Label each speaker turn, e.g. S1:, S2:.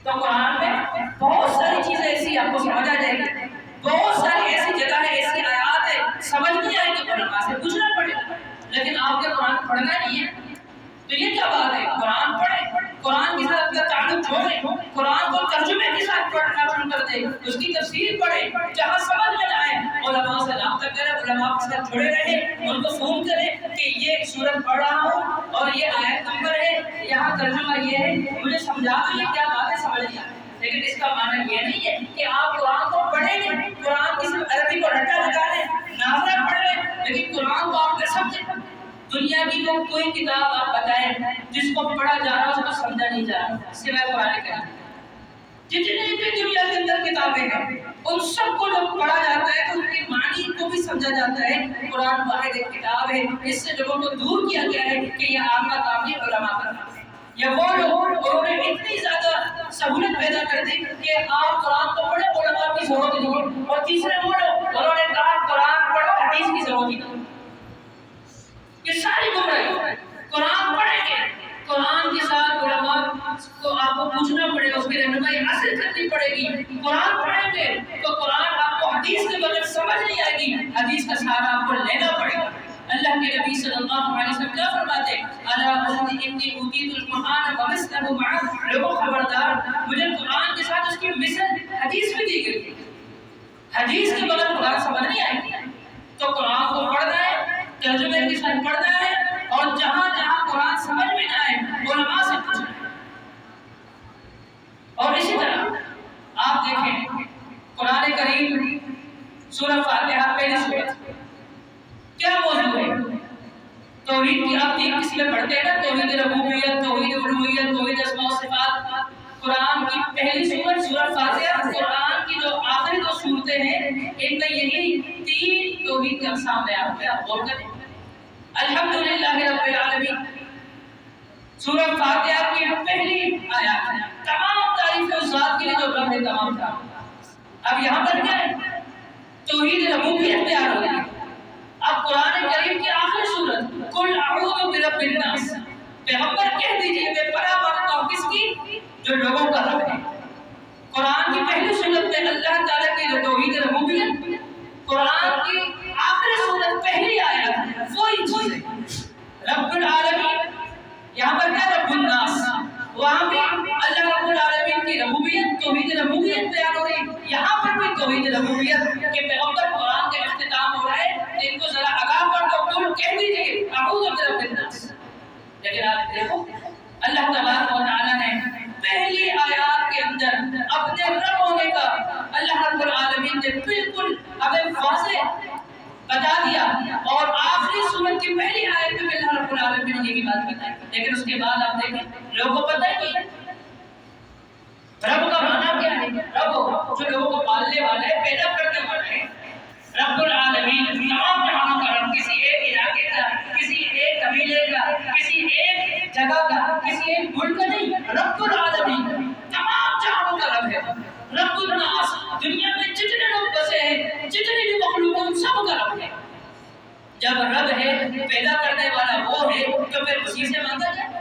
S1: تو قرآن میں بہت ساری چیزیں ایسی آپ کو سمجھ آ جائے گی، بہت ساری ایسی جگہ ہے، ایسی آیات ہے سمجھ نہیں آئے گی، علماء سے پوچھنا پڑے گا۔ لیکن آپ کے قرآن پڑھنا نہیں ہے تو یہ کیا بات ہے؟ قرآن پڑھیں، قرآن کے ساتھ اپنا تعلق جوڑیں، قرآن کو ترجمے کے ساتھ پڑھنا شروع کر دیں، اس کی تفسیر پڑھیں، جہاں سمجھ میں آئے علماء سے رابطہ کریں، علماء کے ساتھ جڑے رہیں، ان کو فون کریں کہ یہ سورت پڑھ رہا ہوں اور یہ آیت نمبر ہے، یہاں ترجمہ یہ ہے، مجھے سمجھا دو یہ کیا بات ہے، سمجھ نہیں آئی۔ لیکن اس کا معنی یہ نہیں ہے کہ آپ قرآن کو پڑھیں نہیں، قرآن کی صرف عربی کو رٹا لگا لیں، ناظرہ پڑھ لیں، لیکن قرآن کو آپ کر سکتے ہیں۔ دنیا کی تو کوئی کتاب آپ بتائیں جس کو پڑھا جا رہا اس کو سمجھا نہیں جا رہا سوائے قرآن کریم۔ جتنی بھی دنیا کے اندر کتابیں ہیں ان سب کو جب پڑھا جاتا ہے تو ان کی معنی کو بھی سمجھا جاتا ہے۔ قرآن واحد ایک کتاب ہے، اس سے لوگوں کو دور کیا گیا ہے کہ یہ آپ کا کام نہیں، علماء کا کام ہے۔ یا وہ لوگ انہوں نے اتنی زیادہ سہولت پیدا کر دی کہ آپ قرآن کو پڑھیں، علماء کی ضرورت نہیں ہے۔ اور تیسرے وہ لوگ انہوں نے کہا قرآن پڑھو، حدیث کی ضرورت نہیں ہے۔ یہ ساری گمراہی۔ قرآن پڑھیں گے، قرآن کے ساتھ علماء کو آپ کو پوچھنا پڑے گا، اس کی رہنمائی حاصل کرنی پڑے گی۔ قرآن پڑھیں گے تو قرآن آپ کو حدیث کے بغیر سمجھ نہیں آئے گی، حدیث کا سہارا آپ کو لینا پڑے گا۔ اللہ کے نبی صلی اللہ علیہ وسلم کیا فرماتے ہیں؟ الا انی اوتیت القرآن ومثلہ معہ، لوگوں خبردار، مجھے قرآن کے ساتھ اس کی مثل حدیث بھی دی گئی۔ حدیث کے بغیر قرآن سمجھ نہیں آئے گی۔ تو قرآن کو پڑھنا ہے، ترجمے کے ساتھ پڑھنا ہے، اور جہاں جہاں قرآن سمجھ میں نہ آئے علماء سے پوچھنا ہے۔ اور اسی طرح آپ دیکھیں قرآن کریم سورہ فاتحہ پہلی سورت کیا موضوع ہے؟ توحید کی آپ تین قسمیں پڑھتے ہیں نا، توحید ربوبیت، توحید الوہیت، توحید اسماء و صفات۔ قرآن کی پہلی سورت سورہ فاتحہ، قرآن کی جو آخری دو سورتیں ہیں ان میں یہی تین توحید کے اقسام بیان ہوئے۔ آپ غور کریں، الحمدللہ رب العالمین سورہ فاتحہ کی پہلی آیات ہے، تمام تعریف اس ذات کے لیے جو رب ہے تمام کا۔ اب یہاں پر کیا ہے؟ توحید ربوبیت بیان ہو رہی ہے۔ اب قرآن کریم کی آخری سورت قل اعوذ برب الناس، پیغمبر کہہ دیجئے میں پناہ مانگتا ہوں کس کی؟ جو لوگوں کا رب ہے۔ قرآن کی پہلی سورت میں اللہ تعالیٰ کی جو توحید ربوبیت، قرآن کی آخری سورت پہلی آیت وہی چیز ہے، رب العالمین۔ یہاں پر کیا رب الناس، وہاں بھی اللہ رب العالمین کی ربوبیت، توحید ربوبیت بیان ہو رہی، یہاں پر بھی توحید ربوبیت کہ پیغمبر قرآن کا اختتام ہو رہا ہے کہ ان کو ذرا آگاہ کر دو، تم کہہ دیجئے اعوذ برب الناس۔ لیکن آپ دیکھو اللہ تبارک و تعالیٰ نے پہلی آیات کے اندر اپنے رب ہونے کا اللہ رب العالمین نے بالکل ہمیں واضح بتا دیا، اور آخری سورت کی پہلی آیت میں اللہ رب العالمین نے یہی بات بتائی۔ لیکن اس کے بعد آپ دیکھیں لوگوں کو پتہ ہی نہیں رب کا معنی کیا ہے۔ رب جو لوگوں کو پالنے والا ہے، پیدا کرنے والا ہے، رب العالمین تمام جہانوں کا رب، کسی ایک علاقے کا، کسی ایک قبیلے کا، کسی ایک جگہ کا، کسی ایک ملک کا نہیں، رب العالمین تمام جہانوں کا رب ہے۔ رب الناس، دنیا میں جتنے لوگ بسے ہیں، جتنی بھی مخلوق ہیں، سب کا رب ہے۔ جب رب ہے، پیدا کرنے والا وہ ہے، تو پھر اسی سے مانگا جائے۔